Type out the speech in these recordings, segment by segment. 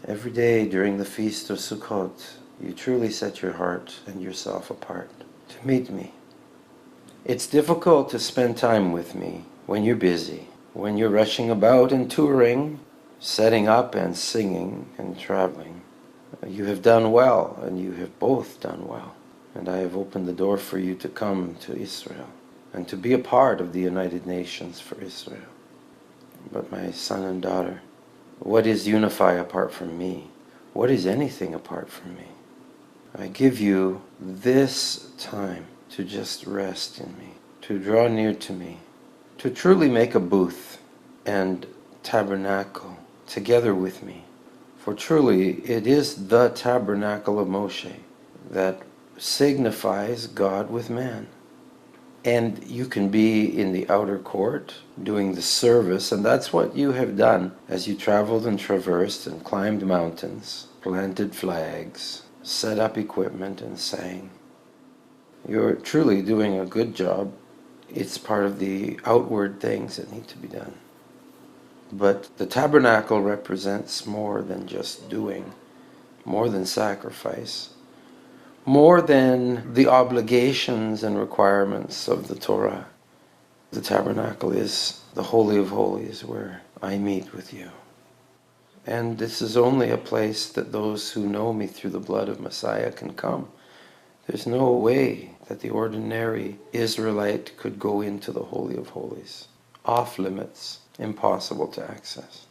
Every day during the Feast of Sukkot, you truly set your heart and yourself apart to meet me. It's difficult to spend time with me when you're busy, when you're rushing about and touring, setting up and singing and traveling. You have done well, and you have both done well. And I have opened the door for you to come to Israel and to be a part of the United Nations for Israel. But my son and daughter, what is Unify apart from me? What is anything apart from me? I give you this time to just rest in me, to draw near to me, to truly make a booth and tabernacle together with me. For truly it is the tabernacle of Moshe that signifies God with man. And you can be in the outer court doing the service, and that's what you have done as you traveled and traversed and climbed mountains, planted flags, set up equipment and sang. You're truly doing a good job. It's part of the outward things that need to be done. But the tabernacle represents more than just doing, more than sacrifice, more than the obligations and requirements of the Torah. The tabernacle is the Holy of Holies where I meet with you. And this is only a place that those who know me through the blood of Messiah can come. There's no way that the ordinary Israelite could go into the Holy of Holies. Off limits, impossible to access.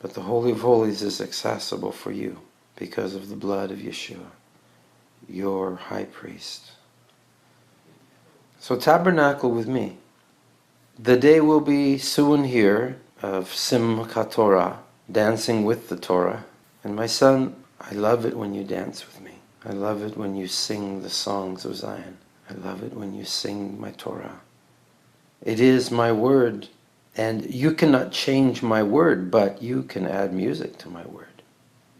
But the Holy of Holies is accessible for you because of the blood of Yeshua, your high priest. So tabernacle with me. The day will be soon here of Simchat Torah, dancing with the Torah. And my son, I love it when you dance with me. I love it when you sing the songs of Zion. I love it when you sing my Torah. It is my word, and you cannot change my word, but you can add music to my word.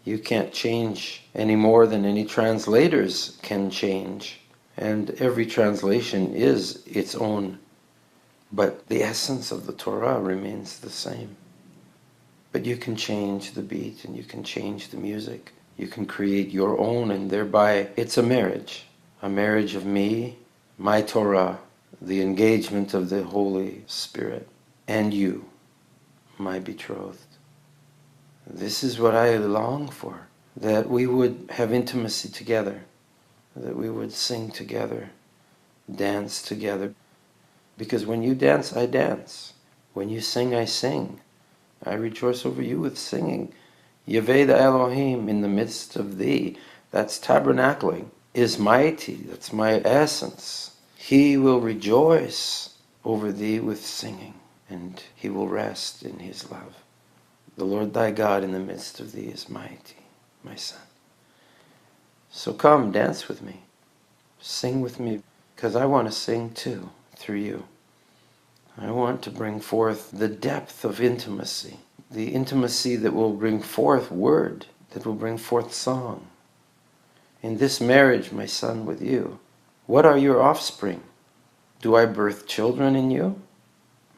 You can't change any more than any translators can change, and every translation is its own. But the essence of the Torah remains the same. But you can change the beat, and you can change the music. You can create your own, and thereby it's a marriage of me, my Torah, the engagement of the Holy Spirit, and you, my betrothed. This is what I long for, that we would have intimacy together, that we would sing together, dance together. Because when you dance, I dance. When you sing, I sing. I rejoice over you with singing. Yevei the Elohim in the midst of thee. That's tabernacling, is mighty. That's my essence. He will rejoice over thee with singing, and he will rest in his love. The Lord thy God in the midst of thee is mighty, my son. So come, dance with me. Sing with me, because I want to sing too, through you. I want to bring forth the depth of intimacy, the intimacy that will bring forth word, that will bring forth song. In this marriage, my son, with you, what are your offspring? Do I birth children in you?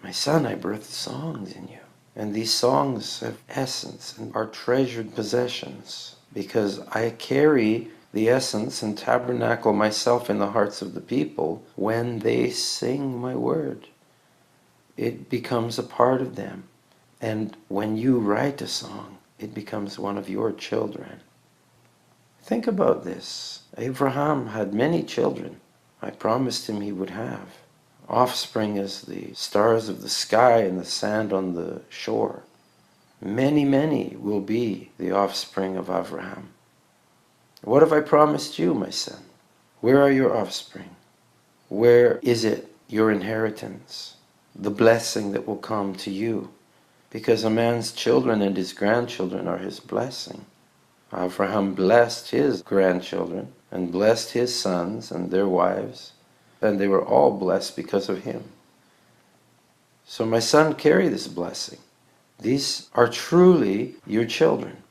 My son, I birth songs in you. And these songs have essence and are treasured possessions, because I carry the essence and tabernacle myself in the hearts of the people when they sing my word. It becomes a part of them. And when you write a song, it becomes one of your children. Think about this. Abraham had many children. I promised him he would have. Offspring as the stars of the sky and the sand on the shore. Many, many will be the offspring of Abraham. What have I promised you, my son? Where are your offspring? Where is it, your inheritance? The blessing that will come to you. Because a man's children and his grandchildren are his blessing. Abraham blessed his grandchildren and blessed his sons and their wives, and they were all blessed because of him. So my son, carry this blessing. These are truly your children.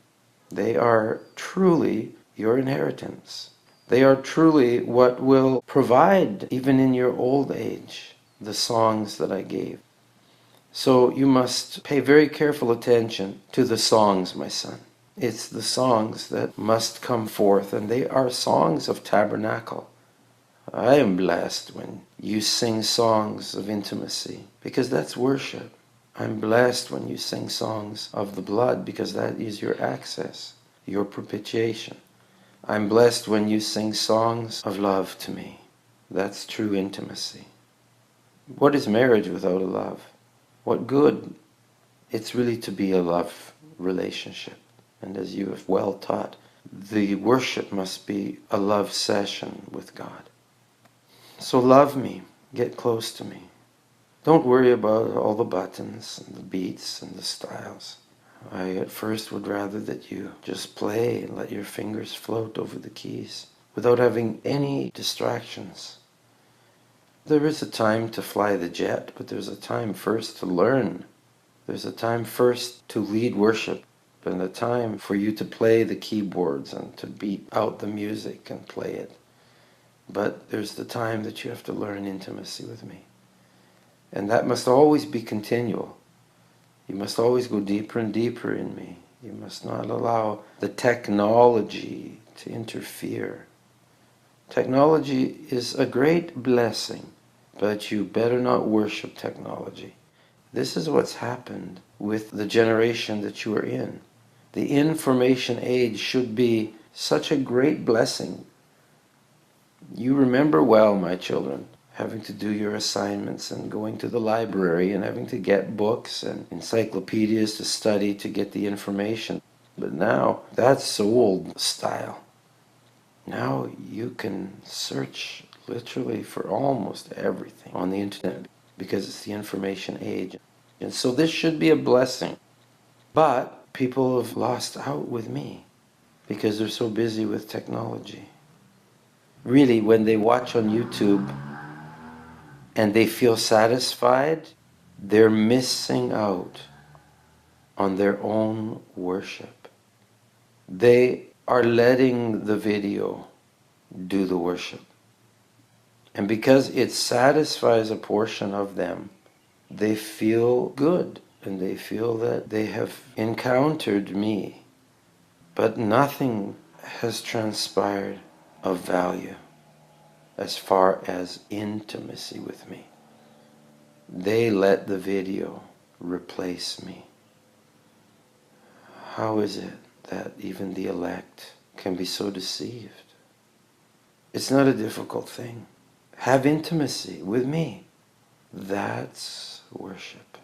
They are truly your inheritance. They are truly what will provide, even in your old age, the songs that I gave. So you must pay very careful attention to the songs, my son. It's the songs that must come forth, and they are songs of tabernacle. I am blessed when you sing songs of intimacy, because that's worship. I'm blessed when you sing songs of the blood, because that is your access, your propitiation. I'm blessed when you sing songs of love to me. That's true intimacy. What is marriage without a love? What good? It's really to be a love relationship. And as you have well taught, the worship must be a love session with God. So love me, get close to me. Don't worry about all the buttons and the beats and the styles. I at first would rather that you just play and let your fingers float over the keys without having any distractions. There is a time to fly the jet, but there's a time first to learn. There's a time first to lead worship, and a time for you to play the keyboards and to beat out the music and play it. But there's the time that you have to learn intimacy with me. And that must always be continual. You must always go deeper and deeper in me. You must not allow the technology to interfere. Technology is a great blessing, but you better not worship technology. This is what's happened with the generation that you are in. The information age should be such a great blessing. You remember well, my children, having to do your assignments and going to the library and having to get books and encyclopedias to study to get the information. But now, that's old style. Now you can search literally for almost everything on the internet because it's the information age. And so this should be a blessing. But people have lost out with me because they're so busy with technology. Really, when they watch on YouTube and they feel satisfied, they're missing out on their own worship. They are letting the video do the worship. And because it satisfies a portion of them, they feel good and they feel that they have encountered me. But nothing has transpired of value as far as intimacy with me. They let the video replace me. How is it that even the elect can be so deceived? It's not a difficult thing. Have intimacy with me. That's worship.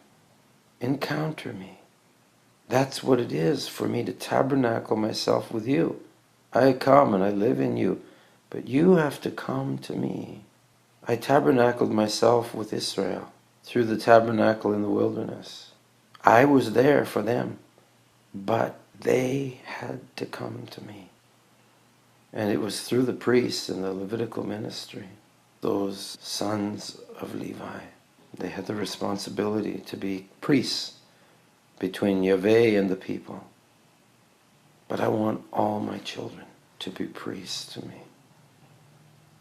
Encounter me. That's what it is for me to tabernacle myself with you. I come and I live in you, but you have to come to me. I tabernacled myself with Israel through the tabernacle in the wilderness. I was there for them, but they had to come to me. And it was through the priests in the Levitical ministry, those sons of Levi. They had the responsibility to be priests between Yahweh and the people. But I want all my children to be priests to me.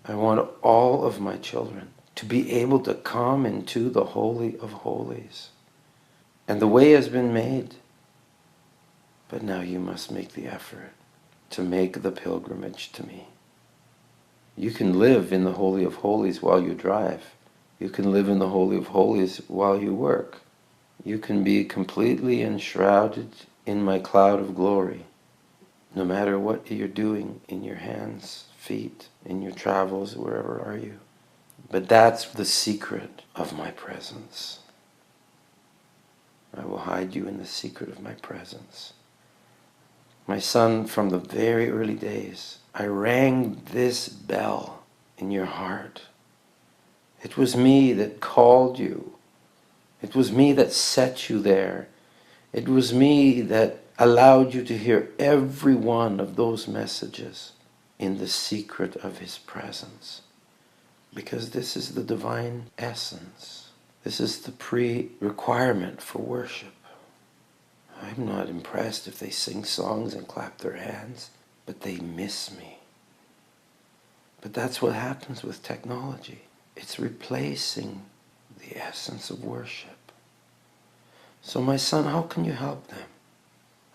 I want all of my children to be able to come into the Holy of Holies. And the way has been made. But now you must make the effort to make the pilgrimage to me. You can live in the Holy of Holies while you drive. You can live in the Holy of Holies while you work. You can be completely enshrouded in my cloud of glory, no matter what you're doing in your hands, feet, in your travels, wherever are you. But that's the secret of my presence. I will hide you in the secret of my presence. My son, from the very early days, I rang this bell in your heart. It was me that called you. It was me that set you there. It was me that allowed you to hear every one of those messages in the secret of his presence. Because this is the divine essence. This is the pre-requirement for worship. I'm not impressed if they sing songs and clap their hands, but they miss me. But that's what happens with technology. It's replacing the essence of worship. So my son, how can you help them?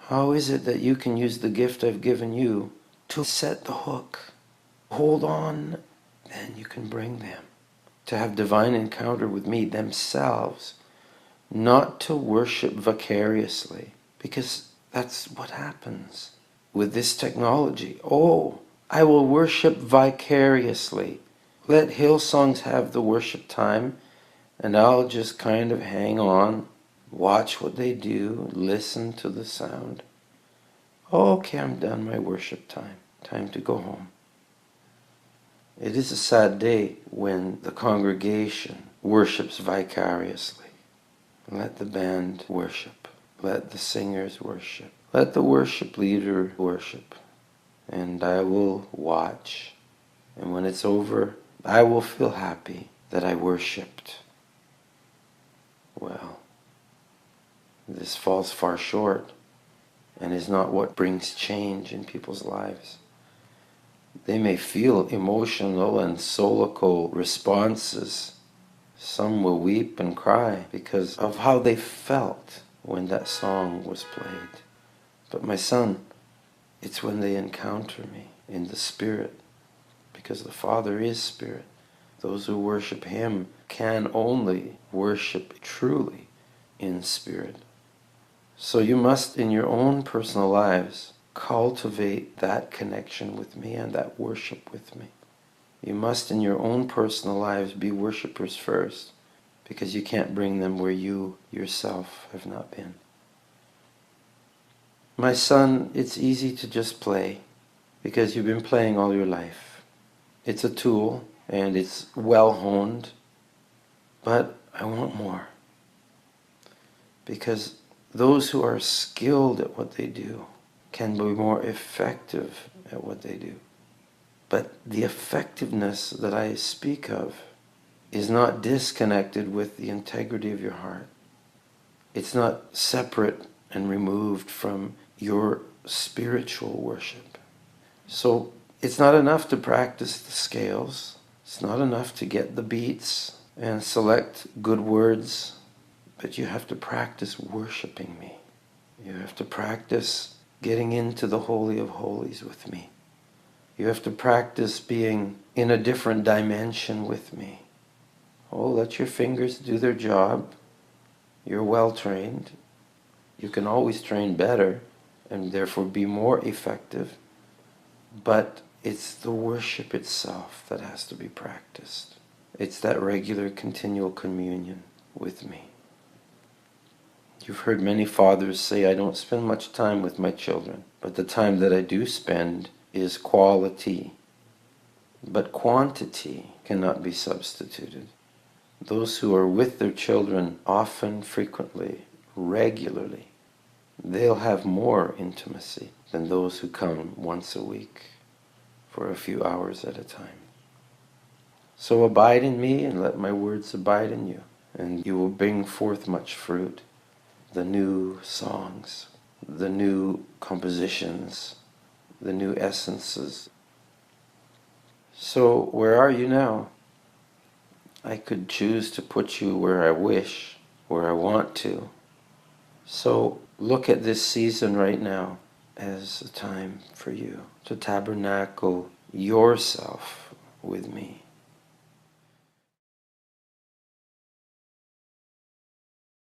How is it that you can use the gift I've given you to set the hook? Hold on, then you can bring them to have divine encounter with me themselves, not to worship vicariously, because that's what happens with this technology. Oh, I will worship vicariously. Let Hillsongs have the worship time, and I'll just kind of hang on, watch what they do, listen to the sound. Okay, I'm done my worship time. Time to go home. It is a sad day when the congregation worships vicariously. Let the band worship. Let the singers worship. Let the worship leader worship. And I will watch. And when it's over, I will feel happy that I worshipped. Well, this falls far short and is not what brings change in people's lives. They may feel emotional and soulical responses. Some will weep and cry because of how they felt when that song was played. But my son, it's when they encounter me in the Spirit, because the Father is Spirit. Those who worship Him can only worship truly in Spirit. So you must, in your own personal lives, cultivate that connection with me and that worship with me. You must, in your own personal lives, be worshipers first, because you can't bring them where you yourself have not been. My son, it's easy to just play, because you've been playing all your life. It's a tool, and it's well honed, but I want more. Because those who are skilled at what they do can be more effective at what they do. But the effectiveness that I speak of is not disconnected with the integrity of your heart. It's not separate and removed from your spiritual worship. So it's not enough to practice the scales. It's not enough to get the beats and select good words. But you have to practice worshiping me. You have to practice getting into the Holy of Holies with me. You have to practice being in a different dimension with me. Oh, let your fingers do their job. You're well trained. You can always train better and therefore be more effective. But it's the worship itself that has to be practiced. It's that regular, continual communion with me. You've heard many fathers say, I don't spend much time with my children, but the time that I do spend is quality. But quantity cannot be substituted. Those who are with their children often, frequently, regularly, they'll have more intimacy than those who come once a week for a few hours at a time. So abide in me and let my words abide in you, and you will bring forth much fruit. The new songs, the new compositions, the new essences. So where are you now? I could choose to put you where I wish, where I want to. So look at this season right now as a time for you to tabernacle yourself with me.